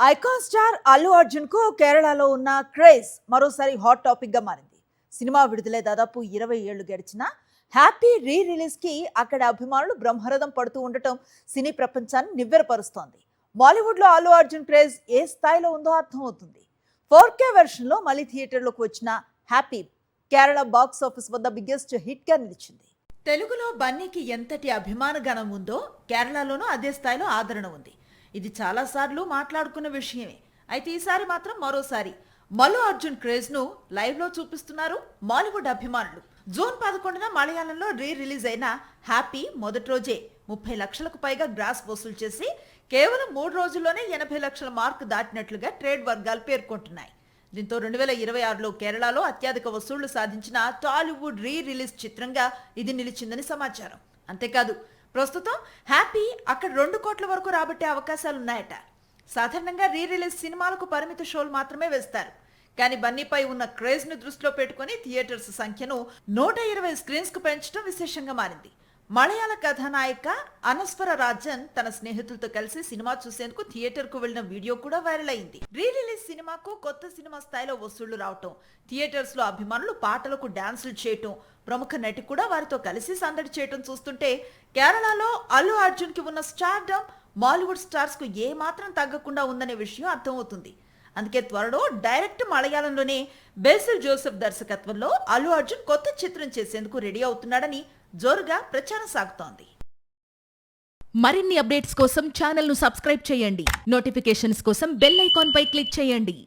Icon star Allu Arjun కు కేరళలో ఉన్న క్రేజ్ మరోసారి హాట్ టాపిక్ గా మారింది. సినిమా విడుదలై దాదాపు 20 ఏళ్లు గడిచినా హ్యాపీ రీ రిలీజ్ కి అక్కడ అభిమానులు బ్రహ్మరథం పడుతూ ఉండటం సినీ ప్రపంచాన్ని నివ్వెరపరుస్తోంది. బాలీవుడ్ లో అల్లు అర్జున్ క్రేజ్ ఏ స్థాయిలో ఉందో అర్థమవుతుంది. 4K వెర్షన్ లో మళ్ళీ థియేటర్లోకి వచ్చిన హ్యాపీ కేరళ బాక్స్ ఆఫీస్ వద్ద బిగ్గెస్ట్ హిట్ గా నిలిచింది. తెలుగులో బన్నీకి ఎంతటి అభిమాన గణం ఉందో కేరళలోనూ అదే స్థాయిలో ఆదరణ ఉంది. ఇది చాలాసార్లు మాట్లాడుకున్న విషయమే. అయితే ఈసారి మాత్రం మరోసారి అల్లు అర్జున్ క్రేజ్ ను లైవ్ లో చూపిస్తున్నారు బాలీవుడ్ అభిమానులు. జూన్ 11న మలయాళంలో రీ రిలీజ్ అయిన హ్యాపీ మొదటి రోజే 30 లక్షలకు పైగా గ్రాస్ వసూలు చేసి కేవలం 3 రోజుల్లోనే 80 లక్షల మార్క్ దాటినట్లుగా ట్రేడ్ వర్గాలు పేర్కొంటున్నాయి. దీంతో 2026లో కేరళలో అత్యధిక వసూళ్లు సాధించిన టాలీవుడ్ రీ రిలీజ్ చిత్రంగా ఇది నిలిచిందని సమాచారం. అంతేకాదు ప్రస్తుతం హ్యాపీ అక్కడ 2 కోట్ల వరకు రాబట్టే అవకాశాలున్నాయట. సాధారణంగా రీ రిలీజ్ సినిమాలకు పరిమిత షోలు మాత్రమే వేస్తారు. కానీ బన్నీపై ఉన్న క్రేజ్ ను దృష్టిలో పెట్టుకుని థియేటర్స్ సంఖ్యను 120 స్క్రీన్స్ కు పెంచడం విశేషంగా మారింది. మలయాళ కథానాయిక అనస్వర రాజన్ తన స్నేహితులతో కలిసి సినిమా చూసేందుకు థియేటర్ కు వెళ్లిన వీడియో కూడా వైరల్ అయింది. రీ రిలీజ్ సినిమాకు కొత్త సినిమా స్థాయిలో వసూళ్లు రావటం, థియేటర్స్ లో అభిమానులు పాటలకు డాన్సులు చేయటం, ప్రముఖ నటి కూడా వారితో కలిసి సందడి చేయటం చూస్తుంటే కేరళలో అల్లు అర్జున్ కి ఉన్న స్టార్డమ్ బాలీవుడ్ స్టార్స్ కు ఏ మాత్రం తగ్గకుండా ఉందనే విషయం అర్థమవుతుంది. అందుకే త్వరలో డైరెక్ట్ మలయాళంలోనే బేసిల్ జోసెఫ్ దర్శకత్వంలో అల్లు అర్జున్ కొత్త చిత్రం చేసేందుకు రెడీ అవుతున్నాడని జోరుగా ప్రచారం సాగుతోంది. మరిన్ని అప్డేట్స్ కోసం ఛానల్ ను సబ్స్క్రైబ్ చేయండి. నోటిఫికేషన్స్ కోసం బెల్ ఐకాన్ పై క్లిక్ చేయండి.